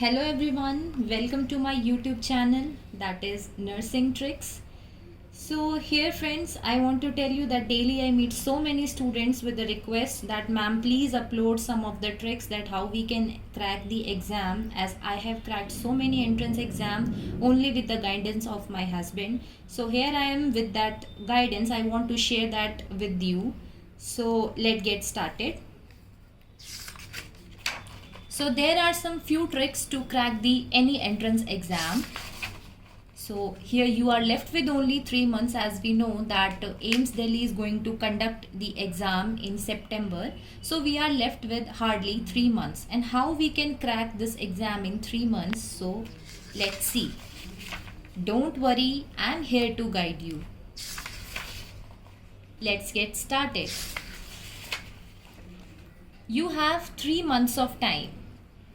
Hello everyone, welcome to my YouTube channel, that is Nursing Tricks. So here friends, I want to tell you that daily I meet so many students with the request that ma'am please upload some of the tricks that how we can crack the exam, as I have cracked so many entrance exams only with the guidance of my husband. So here I am with that guidance, I want to share that with you. So let's get started. So there are some few tricks to crack the any entrance exam. So here you are left with only 3 months, as we know that AIIMS Delhi is going to conduct the exam in September. So we are left with hardly 3 months, and how we can crack this exam in 3 months. So let's see. Don't worry, I'm here to guide you. Let's get started. You have 3 months of time.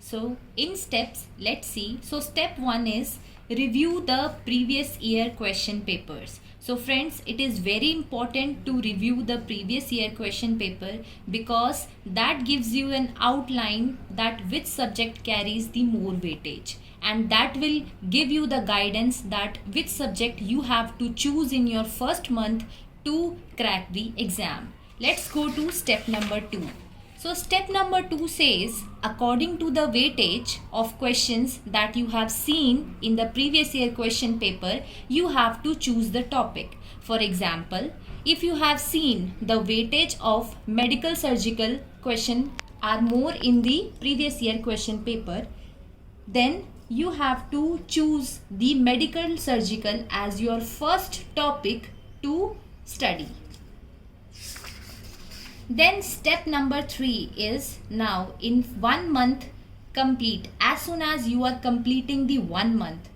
So in steps, let's see. So step 1 is review the previous year question papers. So friends, it is very important to review the previous year question paper, because that gives you an outline that which subject carries the more weightage, and that will give you the guidance that which subject you have to choose in your first month to crack the exam. Let's go to step number 2. So step number 2 says, according to the weightage of questions that you have seen in the previous year question paper, you have to choose the topic. For example, if you have seen the weightage of medical surgical question are more in the previous year question paper, then you have to choose the medical surgical as your first topic to study. Then step number 3 is, now in 1 month complete. As soon as you are completing the 1 month,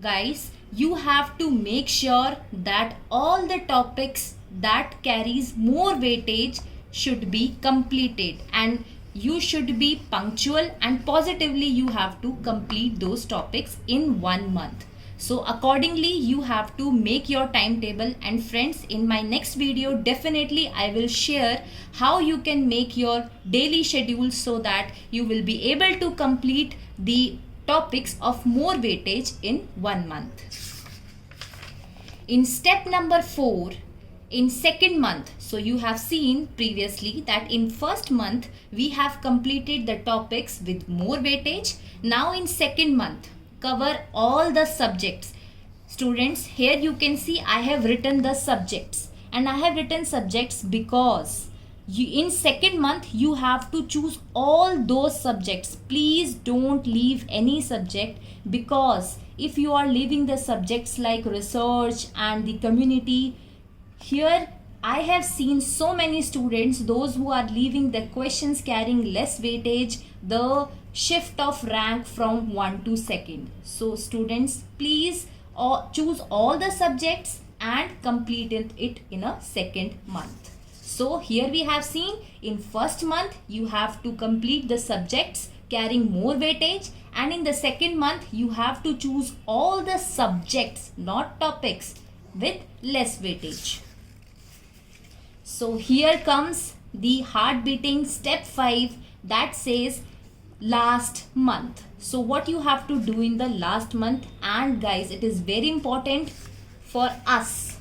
guys, you have to make sure that all the topics that carries more weightage should be completed, and you should be punctual, and positively you have to complete those topics in 1 month. So accordingly you have to make your timetable, and friends, in my next video definitely I will share how you can make your daily schedule so that you will be able to complete the topics of more weightage in 1 month. In step number 4, in second month, so you have seen previously that in first month we have completed the topics with more weightage. Now in second month, cover all the subjects. Students, here you can see I have written the subjects, and I have written subjects because in second month you have to choose all those subjects. Please don't leave any subject, because if you are leaving the subjects like research and the community, here I have seen so many students, those who are leaving the questions carrying less weightage, the shift of rank from 1 to second. So students, please choose all the subjects and complete it in a second month. So here we have seen, in first month you have to complete the subjects carrying more weightage, and in the second month you have to choose all the subjects, not topics, with less weightage. So here comes the heart beating step 5, that says last month. So what you have to do in the last month, and guys, it is very important for us.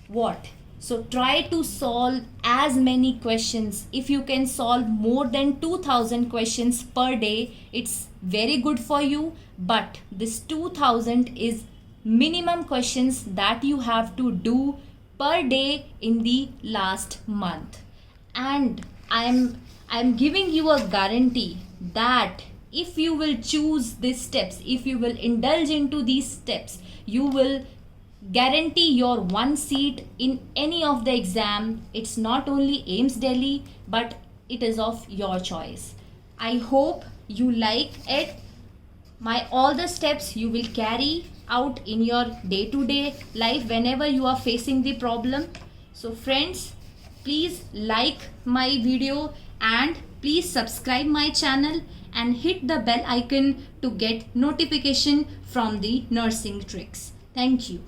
What? So try to solve as many questions. If you can solve more than 2000 questions per day, it's very good for you. But this 2000 is minimum questions that you have to do per day in the last month. And I'm giving you a guarantee that if you will choose these steps, if you will indulge into these steps, you will guarantee your one seat in any of the exam. It's not only AIIMS Delhi, but it is of your choice. I hope you like it. All the steps you will carry out in your day-to-day life whenever you are facing the problem. So friends, please like my video, and please subscribe my channel and hit the bell icon to get notification from the Nursing Tricks. Thank you.